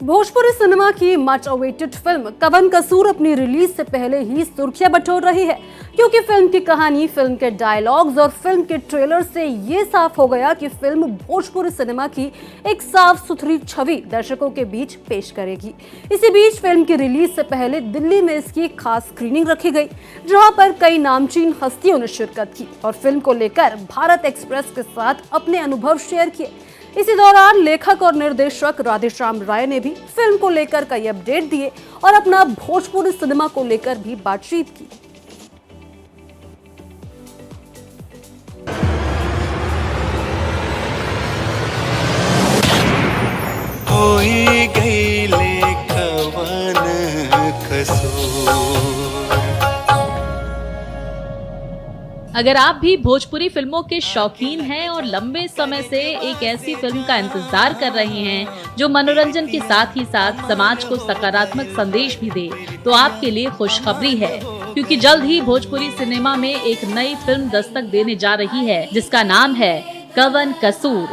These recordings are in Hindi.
भोजपुरी सिनेमा की मच अवेटेड फिल्म कवन कसूर अपनी रिलीज से पहले ही सुर्खियां बटोर रही है, क्योंकि फिल्म की कहानी, फिल्म के डायलॉग्स और फिल्म के ट्रेलर से ये साफ हो गया कि फिल्म भोजपुरी सिनेमा की एक साफ सुथरी छवि दर्शकों के बीच पेश करेगी। इसी बीच फिल्म की रिलीज से पहले दिल्ली में इसकी खास स्क्रीनिंग रखी गई, जहां पर कई नामचीन हस्तियों ने शिरकत की और फिल्म को लेकर भारत एक्सप्रेस के साथ अपने अनुभव शेयर किए। इसी दौरान लेखक और निर्देशक राधेश्याम राय ने भी फिल्म को लेकर कई अपडेट दिए और अपना भोजपुरी सिनेमा को लेकर भी बातचीत की। होई गईले कवन कसूर। अगर आप भी भोजपुरी फिल्मों के शौकीन हैं और लंबे समय से एक ऐसी फिल्म का इंतजार कर रहे हैं जो मनोरंजन के साथ ही साथ समाज को सकारात्मक संदेश भी दे, तो आपके लिए खुशखबरी है, क्योंकि जल्द ही भोजपुरी सिनेमा में एक नई फिल्म दस्तक देने जा रही है, जिसका नाम है कवन कसूर।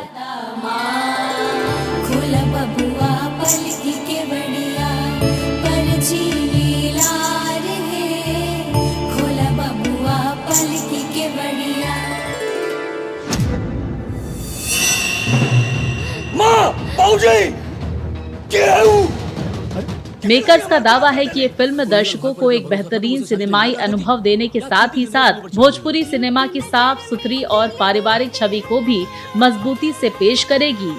मेकर्स का दावा है कि ये फिल्म दर्शकों को एक बेहतरीन सिनेमाई अनुभव देने के साथ ही साथ भोजपुरी सिनेमा की साफ सुथरी और पारिवारिक छवि को भी मजबूती से पेश करेगी।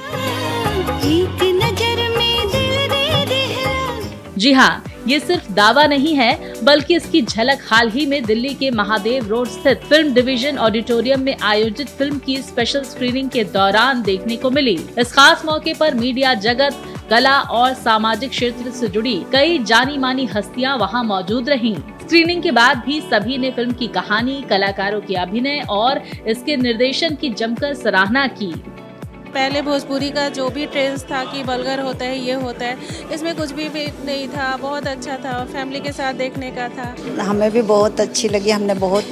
जी हाँ, ये सिर्फ दावा नहीं है, बल्कि इसकी झलक हाल ही में दिल्ली के महादेव रोड स्थित फिल्म डिवीजन ऑडिटोरियम में आयोजित फिल्म की स्पेशल स्क्रीनिंग के दौरान देखने को मिली। इस खास मौके पर मीडिया जगत, कला और सामाजिक क्षेत्र से जुड़ी कई जानी मानी हस्तियां वहां मौजूद रहीं। स्क्रीनिंग के बाद भी सभी ने फिल्म की कहानी, कलाकारों के अभिनय और इसके निर्देशन की जमकर सराहना की। पहले भोजपुरी का जो भी ट्रेंड्स था कि वल्गर होता है, ये होता है, इसमें कुछ भी नहीं था। बहुत अच्छा था, फैमिली के साथ देखने का था। हमें भी बहुत अच्छी लगी, हमने बहुत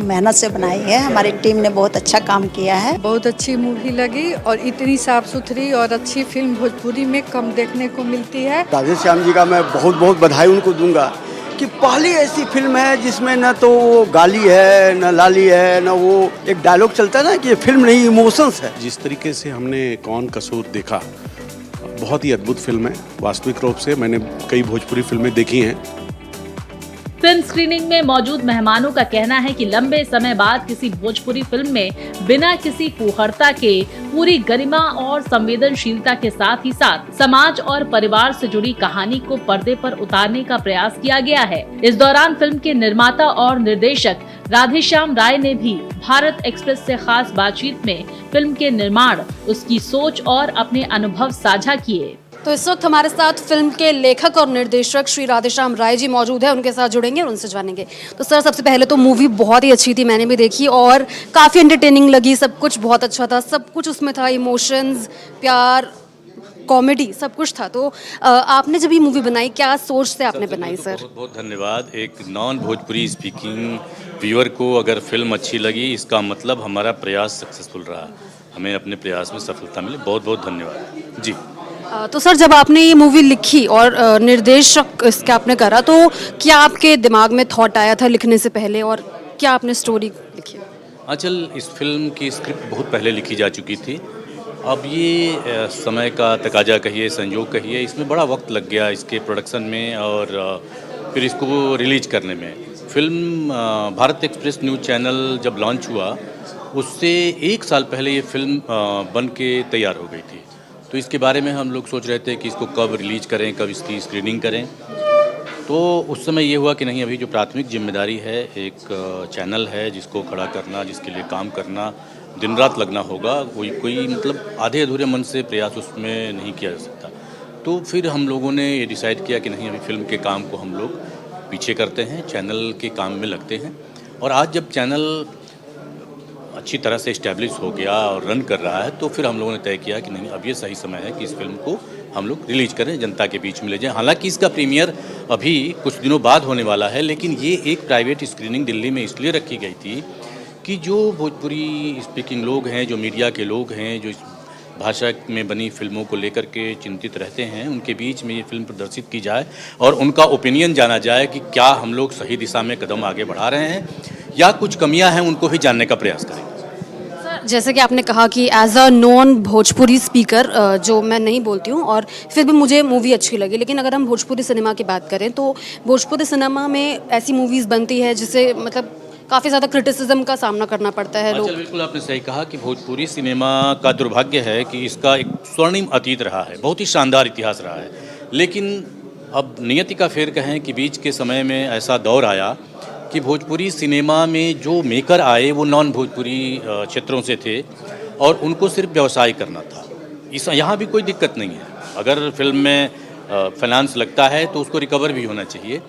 मेहनत से बनाई है, हमारी टीम ने बहुत अच्छा काम किया है। बहुत अच्छी मूवी लगी और इतनी साफ सुथरी और अच्छी फिल्म भोजपुरी में कम देखने को मिलती है। राधेश्याम जी का मैं बहुत बहुत बधाई उनको दूंगा कि पहली ऐसी फिल्म है जिसमें न तो वो गाली है, न लाली है, न वो एक डायलॉग चलता है ना कि ये फिल्म नहीं, इमोशंस है। जिस तरीके से हमने कौन कसूर देखा, बहुत ही अद्भुत फिल्म है। वास्तविक रूप से मैंने कई भोजपुरी फिल्में देखी हैं। फिल्म स्क्रीनिंग में मौजूद मेहमानों का कहना है कि लंबे समय बाद किसी भोजपुरी फिल्म में बिना किसी फूहड़ता के पूरी गरिमा और संवेदनशीलता के साथ ही साथ समाज और परिवार से जुड़ी कहानी को पर्दे पर उतारने का प्रयास किया गया है। इस दौरान फिल्म के निर्माता और निर्देशक राधेश्याम राय ने भी भारत एक्सप्रेस से खास बातचीत में फिल्म के निर्माण, उसकी सोच और अपने अनुभव साझा किए। तो इस वक्त हमारे साथ फिल्म के लेखक और निर्देशक श्री राधेश्याम राय जी मौजूद है, उनके साथ जुड़ेंगे और उनसे जानेंगे। तो सर, सबसे पहले तो मूवी बहुत ही अच्छी थी, मैंने भी देखी और काफ़ी एंटरटेनिंग लगी, सब कुछ बहुत अच्छा था, सब कुछ उसमें था, इमोशंस, प्यार, कॉमेडी, सब कुछ था। तो आपने जब ये मूवी बनाई, क्या सोच से आपने बनाई सर? बहुत बहुत धन्यवाद। एक नॉन भोजपुरी स्पीकिंग व्यूअर को अगर फिल्म अच्छी लगी, इसका मतलब हमारा प्रयास सक्सेसफुल रहा, हमें अपने प्रयास में सफलता मिली। बहुत बहुत धन्यवाद जी। तो सर, जब आपने ये मूवी लिखी और निर्देशक इसका आपने करा, तो क्या आपके दिमाग में थॉट आया था लिखने से पहले और क्या आपने स्टोरी लिखी? अचल, इस फिल्म की स्क्रिप्ट बहुत पहले लिखी जा चुकी थी। अब ये समय का तकाजा कहिए, संयोग कहिए, इसमें बड़ा वक्त लग गया इसके प्रोडक्शन में और फिर इसको रिलीज करने में। Film Bharat express news channel जब लॉन्च हुआ, उससे 1 साल पहले ये फिल्म बन के तैयार हो गई थी। तो इसके बारे में हम लोग सोच रहे थे कि इसको कब रिलीज करें, कब इसकी स्क्रीनिंग करें। तो उस समय ये हुआ कि नहीं, अभी जो प्राथमिक जिम्मेदारी है, एक चैनल है जिसको खड़ा करना, जिसके लिए काम करना, दिन रात लगना होगा। कोई मतलब आधे अधूरे मन से प्रयास उसमें नहीं किया जा सकता। तो फिर हम लोगों ने ये डिसाइड किया कि नहीं, अभी फिल्म के काम को हम लोग पीछे करते हैं, चैनल के काम में लगते हैं। और आज जब चैनल अच्छी तरह से इस्टेब्लिश हो गया और रन कर रहा है, तो फिर हम लोगों ने तय किया कि नहीं, अब ये सही समय है कि इस फिल्म को हम लोग रिलीज करें, जनता के बीच में ले जाएं। हालांकि इसका प्रीमियर अभी कुछ दिनों बाद होने वाला है, लेकिन ये एक प्राइवेट स्क्रीनिंग दिल्ली में इसलिए रखी गई थी कि जो भोजपुरी स्पीकिंग लोग हैं, जो मीडिया के लोग हैं, जो भाषा में बनी फिल्मों को लेकर के चिंतित रहते हैं, उनके बीच में ये फिल्म प्रदर्शित की जाए और उनका ओपिनियन जाना जाए कि क्या हम लोग सही दिशा में कदम आगे बढ़ा रहे हैं या कुछ कमियां हैं, उनको भी जानने का प्रयास करें। जैसे कि आपने कहा कि as a non Bhojpuri speaker जो मैं नहीं बोलती हूँ और फिर भी मुझे मूवी अच्छी लगी, लेकिन अगर हम भोजपुरी सिनेमा की बात करें तो भोजपुरी सिनेमा में ऐसी मूवीज़ बनती है जिसे मतलब काफ़ी ज़्यादा क्रिटिसिज्म का सामना करना पड़ता है लोग। बिल्कुल आपने सही कहा कि भोजपुरी सिनेमा का दुर्भाग्य है कि इसका एक स्वर्णिम अतीत रहा है, बहुत ही शानदार इतिहास रहा है, लेकिन अब नियति का फेर कहें कि बीच के समय में ऐसा दौर आया कि भोजपुरी सिनेमा में जो मेकर आए वो नॉन भोजपुरी क्षेत्रों से थे और उनको सिर्फ व्यवसाय करना था। यहाँ भी कोई दिक्कत नहीं है, अगर फिल्म में फाइनेंस लगता है तो उसको रिकवर भी होना चाहिए,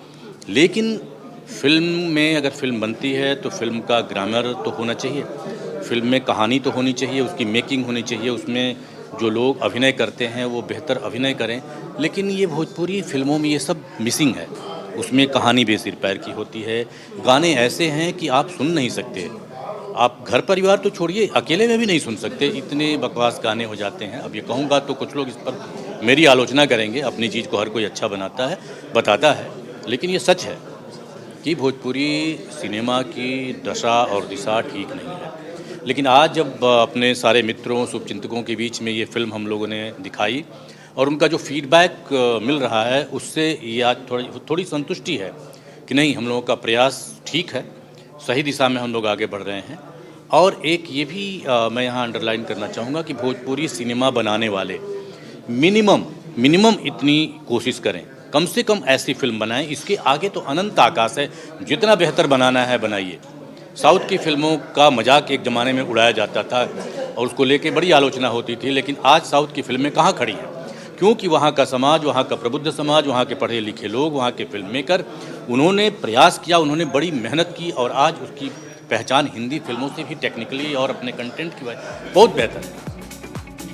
लेकिन फिल्म में अगर फिल्म बनती है तो फिल्म का ग्रामर तो होना चाहिए, फिल्म में कहानी तो होनी चाहिए, उसकी मेकिंग होनी चाहिए, उसमें जो लोग अभिनय करते हैं वो बेहतर अभिनय करें। लेकिन ये भोजपुरी फिल्मों में ये सब मिसिंग है, उसमें कहानी बेसिर पैर की होती है, गाने ऐसे हैं कि आप सुन नहीं सकते, आप घर परिवार तो छोड़िए अकेले में भी नहीं सुन सकते, इतने बकवास गाने हो जाते हैं। अब ये कहूँगा तो कुछ लोग इस पर मेरी आलोचना करेंगे, अपनी चीज़ को हर कोई अच्छा बताता है, लेकिन ये सच है कि भोजपुरी सिनेमा की दशा और दिशा ठीक नहीं है। लेकिन आज जब अपने सारे मित्रों शुभचिंतकों के बीच में ये फिल्म हम लोगों ने दिखाई और उनका जो फीडबैक मिल रहा है उससे ये आज थोड़ी संतुष्टि है कि नहीं, हम लोगों का प्रयास ठीक है, सही दिशा में हम लोग आगे बढ़ रहे हैं। और एक ये भी मैं यहाँ अंडरलाइन करना चाहूँगा कि भोजपुरी सिनेमा बनाने वाले मिनिमम इतनी कोशिश करें, कम से कम ऐसी फिल्म बनाएं, इसके आगे तो अनंत आकाश है, जितना बेहतर बनाना है बनाइए। साउथ की फिल्मों का मजाक एक ज़माने में उड़ाया जाता था और उसको लेके बड़ी आलोचना होती थी, लेकिन आज साउथ की फिल्में कहाँ खड़ी हैं? क्योंकि वहाँ का समाज, वहाँ का प्रबुद्ध समाज, वहाँ के पढ़े लिखे लोग, वहाँ के फिल्म मेकर, उन्होंने प्रयास किया, उन्होंने बड़ी मेहनत की और आज उसकी पहचान हिंदी फिल्मों से भी टेक्निकली और अपने कंटेंट की वजह बहुत बेहतर है।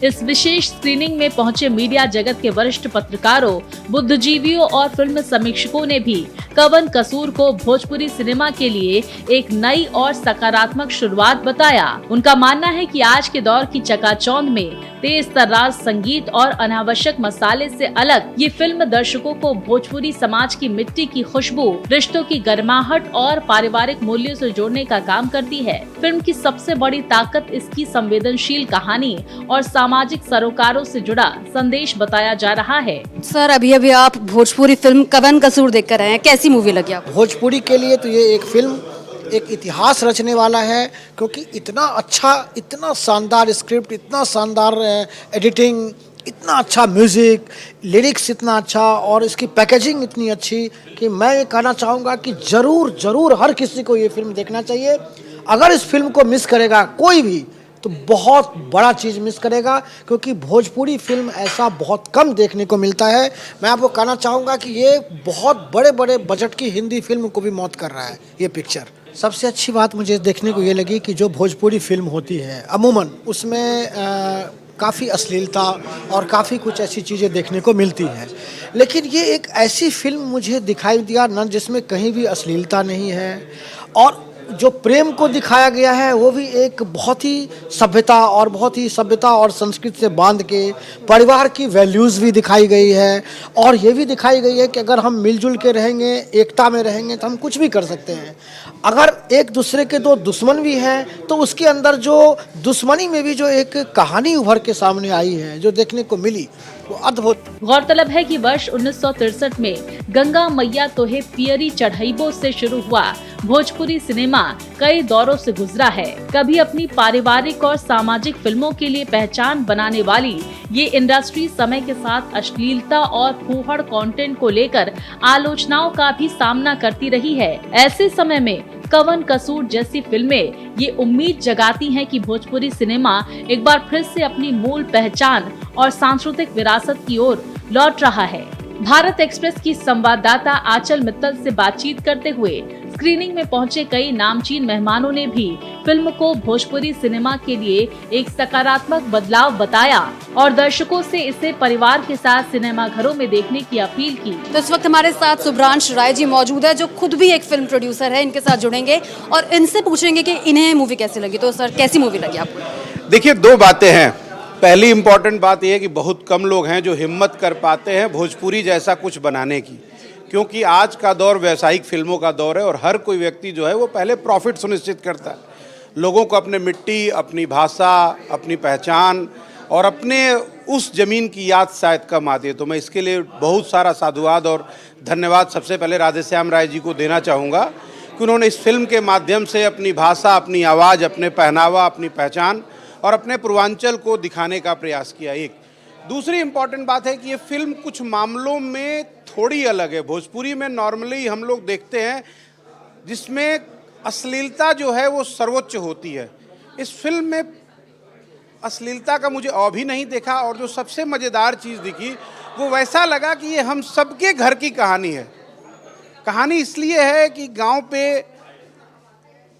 इस विशेष स्क्रीनिंग में पहुंचे मीडिया जगत के वरिष्ठ पत्रकारों, बुद्धिजीवियों और फिल्म समीक्षकों ने भी कवन कसूर को भोजपुरी सिनेमा के लिए एक नई और सकारात्मक शुरुआत बताया। उनका मानना है कि आज के दौर की चकाचौंध में तेज तर्रार संगीत और अनावश्यक मसाले से अलग ये फिल्म दर्शकों को भोजपुरी समाज की मिट्टी की खुशबू, रिश्तों की गर्माहट और पारिवारिक मूल्यों से जोड़ने का काम करती है। फिल्म की सबसे बड़ी ताकत इसकी संवेदनशील कहानी और सामाजिक सरोकारों से जुड़ा संदेश बताया जा रहा है। सर, अभी आप भोजपुरी फिल्म कवन कसूर देख कर आए हैं, कैसी मूवी लगी आपको? भोजपुरी के लिए तो ये एक फिल्म एक इतिहास रचने वाला है, क्योंकि इतना अच्छा, इतना शानदार स्क्रिप्ट, इतना शानदार एडिटिंग, इतना अच्छा म्यूज़िक, लिरिक्स इतना अच्छा और इसकी पैकेजिंग इतनी अच्छी कि मैं ये कहना चाहूँगा कि ज़रूर हर किसी को ये फिल्म देखना चाहिए। अगर इस फिल्म को मिस करेगा कोई भी तो बहुत बड़ा चीज़ मिस करेगा, क्योंकि भोजपुरी फिल्म ऐसा बहुत कम देखने को मिलता है। मैं आपको कहना चाहूँगा कि ये बहुत बड़े बजट की हिंदी फिल्म को भी मौत कर रहा है ये पिक्चर। सबसे अच्छी बात मुझे देखने को ये लगी कि जो भोजपुरी फिल्म होती है अमूमन उसमें काफ़ी अश्लीलता और काफ़ी कुछ ऐसी चीज़ें देखने को मिलती हैं, लेकिन ये एक ऐसी फिल्म मुझे दिखाई दिया न जिसमें कहीं भी अश्लीलता नहीं है, और जो प्रेम को दिखाया गया है वो भी एक बहुत ही सभ्यता और संस्कृति से बांध के परिवार की वैल्यूज़ भी दिखाई गई है, और ये भी दिखाई गई है कि अगर हम मिलजुल के रहेंगे, एकता में रहेंगे तो हम कुछ भी कर सकते हैं। अगर एक दूसरे के दो दुश्मन भी हैं तो उसके अंदर जो दुश्मनी में भी जो एक कहानी उभर के सामने आई है, जो देखने को मिली, वो अद्भुत। गौरतलब है कि वर्ष 1963 में गंगा मैया तोहे पियरी चढ़ाइबो से शुरू हुआ भोजपुरी सिनेमा कई दौरों से गुजरा है। कभी अपनी पारिवारिक और सामाजिक फिल्मों के लिए पहचान बनाने वाली ये इंडस्ट्री समय के साथ अश्लीलता और फूहड़ कंटेंट को लेकर आलोचनाओं का भी सामना करती रही है। ऐसे समय में कवन कसूर जैसी फिल्में ये उम्मीद जगाती हैं कि भोजपुरी सिनेमा एक बार फिर से अपनी मूल पहचान और सांस्कृतिक विरासत की ओर लौट रहा है। भारत एक्सप्रेस की संवाददाता आंचल मित्तल से बातचीत करते हुए स्क्रीनिंग में पहुंचे कई नामचीन मेहमानों ने भी फिल्म को भोजपुरी सिनेमा के लिए एक सकारात्मक बदलाव बताया और दर्शकों से इसे परिवार के साथ सिनेमा घरों में देखने की अपील की। तो इस वक्त हमारे साथ सुब्रांश राय जी मौजूद है, जो खुद भी एक फिल्म प्रोड्यूसर है। इनके साथ जुड़ेंगे और इनसे पूछेंगे कि इन्हें मूवी कैसी लगी। तो सर, कैसी मूवी लगी आपको? देखिए, दो बातें हैं। पहली इम्पॉर्टेंट बात यह है कि बहुत कम लोग हैं जो हिम्मत कर पाते हैं भोजपुरी जैसा कुछ बनाने की, क्योंकि आज का दौर व्यावसायिक फिल्मों का दौर है और हर कोई व्यक्ति जो है वो पहले प्रॉफिट सुनिश्चित करता है। लोगों को अपने मिट्टी, अपनी भाषा, अपनी पहचान और अपने उस ज़मीन की याद शायद कम आती है। तो मैं इसके लिए बहुत सारा साधुवाद और धन्यवाद सबसे पहले राधेश्याम राय जी को देना चाहूँगा कि उन्होंने इस फिल्म के माध्यम से अपनी भाषा, अपनी आवाज़, अपने पहनावा, अपनी पहचान और अपने पूर्वांचल को दिखाने का प्रयास किया। एक दूसरी इम्पॉर्टेंट बात है कि ये फिल्म कुछ मामलों में थोड़ी अलग है। भोजपुरी में नॉर्मली हम लोग देखते हैं जिसमें अश्लीलता जो है वो सर्वोच्च होती है। इस फिल्म में अश्लीलता का मुझे अभी नहीं देखा और जो सबसे मज़ेदार चीज़ दिखी वो वैसा लगा कि ये हम सबके घर की कहानी है। कहानी इसलिए है कि गांव पे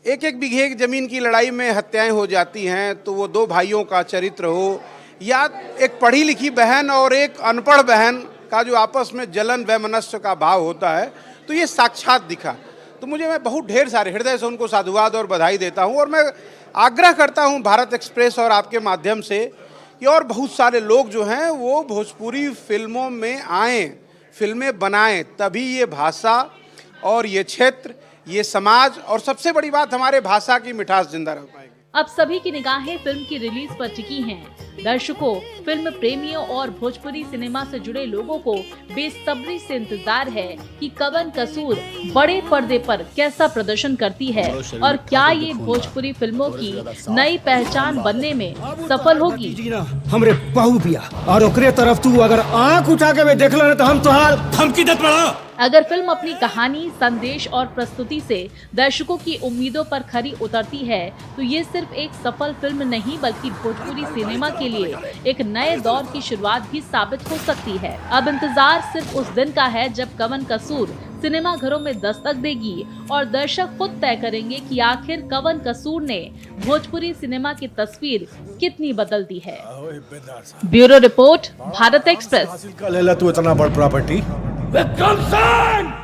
एक एक बीघे ज़मीन की लड़ाई में हत्याएं हो जाती हैं, तो वो दो भाइयों का चरित्र हो या एक पढ़ी लिखी बहन और एक अनपढ़ बहन का जो आपस में जलन वैमनस्य का भाव होता है, तो ये साक्षात दिखा। तो मैं बहुत ढेर सारे हृदय से उनको साधुवाद और बधाई देता हूँ और मैं आग्रह करता हूँ भारत एक्सप्रेस और आपके माध्यम से कि और बहुत सारे लोग जो हैं वो भोजपुरी फिल्मों में आएँ, फिल्में बनाएं, तभी ये भाषा और ये क्षेत्र, ये समाज और सबसे बड़ी बात हमारे भाषा की मिठास जिंदा रह पाएगी। अब सभी की निगाहें फिल्म की रिलीज पर टिकी हैं। दर्शकों, फिल्म प्रेमियों और भोजपुरी सिनेमा से जुड़े लोगों को बेसब्री से इंतजार है कि कवन कसूर बड़े पर्दे पर कैसा प्रदर्शन करती है और क्या ये भोजपुरी फिल्मों की नई पहचान बनने में सफल होगी। हमरे बहू पिया और ओकरे तरफ तू अगर आंख उठा के देख लो तो हम तुहार धमकी देत पड़ा। अगर फिल्म अपनी कहानी, संदेश और प्रस्तुति से दर्शकों की उम्मीदों पर खरी उतरती है तो ये सिर्फ एक सफल फिल्म नहीं बल्कि भोजपुरी सिनेमा के लिए एक नए दौर की शुरुआत भी साबित हो सकती है। अब इंतजार सिर्फ उस दिन का है जब कवन कसूर सिनेमा घरों में दस्तक देगी और दर्शक खुद तय करेंगे कि आखिर कवन कसूर ने भोजपुरी सिनेमा की तस्वीर कितनी बदल दी है। Bureau report, Bharat express. तू इतना बड़ प्रॉपर्टी